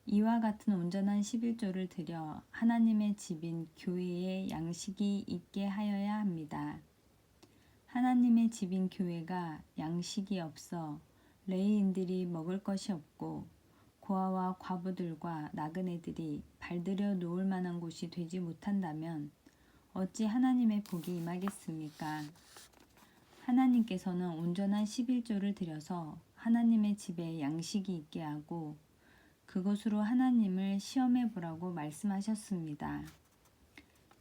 이와 같은 온전한 11조를 드려 하나님의 집인 교회에 양식이 있게 하여야 합니다. 하나님의 집인 교회가 양식이 없어 레위인들이 먹을 것이 없고 고아와 과부들과 나그네들이 발들여 놓을 만한 곳이 되지 못한다면 어찌 하나님의 복이 임하겠습니까? 하나님께서는 온전한 11조를 드려서 하나님의 집에 양식이 있게 하고 그것으로 하나님을 시험해 보라고 말씀하셨습니다.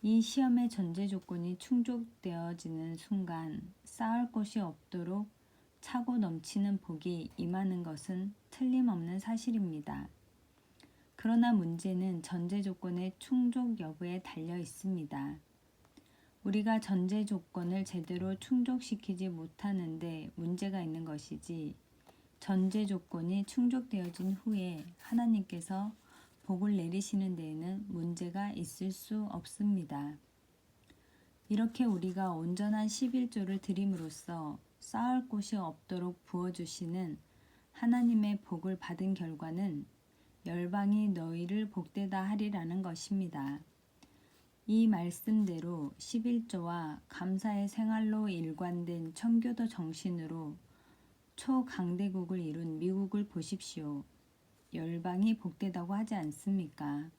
이 시험의 전제 조건이 충족되어지는 순간 쌓을 곳이 없도록 차고 넘치는 복이 임하는 것은 틀림없는 사실입니다. 그러나 문제는 전제 조건의 충족 여부에 달려 있습니다. 우리가 전제 조건을 제대로 충족시키지 못하는데 문제가 있는 것이지 전제 조건이 충족되어진 후에 하나님께서 복을 내리시는 데에는 문제가 있을 수 없습니다. 이렇게 우리가 온전한 11조를 드림으로써 쌓을 곳이 없도록 부어주시는 하나님의 복을 받은 결과는 열방이 너희를 복되다 하리라는 것입니다. 이 말씀대로 11조와 감사의 생활로 일관된 청교도 정신으로 초강대국을 이룬 미국을 보십시오. 열방이 복되다고 하지 않습니까?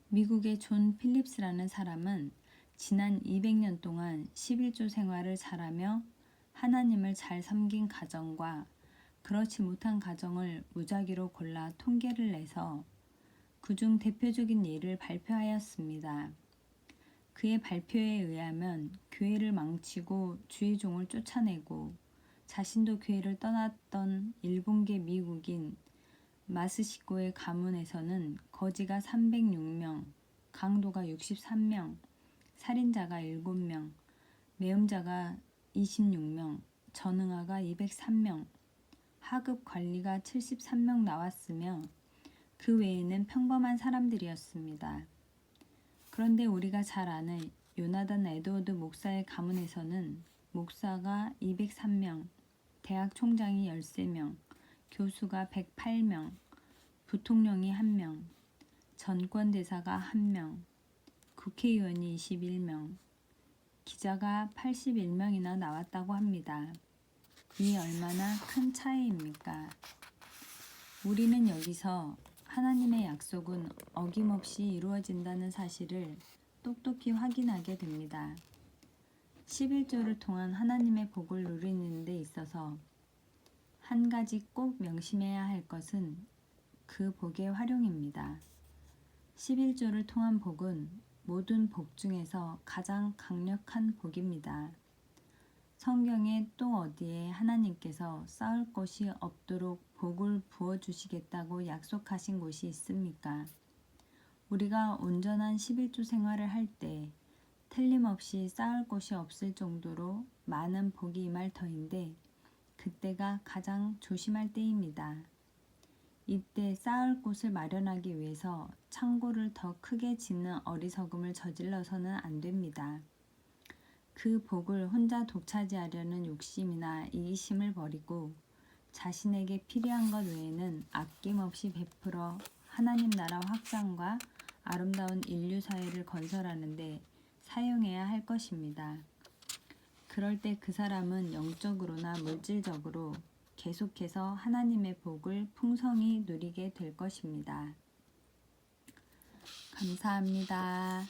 미국의 존 필립스라는 사람은 지난 200년 동안 11조 생활을 잘하며 하나님을 잘 섬긴 가정과 그렇지 못한 가정을 무작위로 골라 통계를 내서 그중 대표적인 예를 발표하였습니다. 그의 발표에 의하면 교회를 망치고 주의 종을 쫓아내고 자신도 교회를 떠났던 일본계 미국인 마스시코의 가문에서는 거지가 306명, 강도가 63명, 살인자가 7명, 매음자가 26명, 전응아가 203명, 하급 관리가 73명 나왔으며 그 외에는 평범한 사람들이었습니다. 그런데 우리가 잘 아는 요나단 에드워드 목사의 가문에서는 목사가 203명, 대학 총장이 13명, 교수가 108명, 부통령이 1명, 전권대사가 1명, 국회의원이 21명, 기자가 81명이나 나왔다고 합니다. 이 얼마나 큰 차이입니까? 우리는 여기서 하나님의 약속은 어김없이 이루어진다는 사실을 똑똑히 확인하게 됩니다. 11조를 통한 하나님의 복을 누리는 데 있어서 한 가지 꼭 명심해야 할 것은 그 복의 활용입니다. 11조를 통한 복은 모든 복 중에서 가장 강력한 복입니다. 성경에 또 어디에 하나님께서 쌓을 곳이 없도록 복을 부어주시겠다고 약속하신 곳이 있습니까? 우리가 온전한 11조 생활을 할 때 틀림없이 쌓을 곳이 없을 정도로 많은 복이 임할 터인데 그때가 가장 조심할 때입니다. 이때 쌓을 곳을 마련하기 위해서 창고를 더 크게 짓는 어리석음을 저질러서는 안 됩니다. 그 복을 혼자 독차지하려는 욕심이나 이기심을 버리고 자신에게 필요한 것 외에는 아낌없이 베풀어 하나님 나라 확장과 아름다운 인류 사회를 건설하는 데 사용해야 할 것입니다. 그럴 때 그 사람은 영적으로나 물질적으로 계속해서 하나님의 복을 풍성히 누리게 될 것입니다. 감사합니다.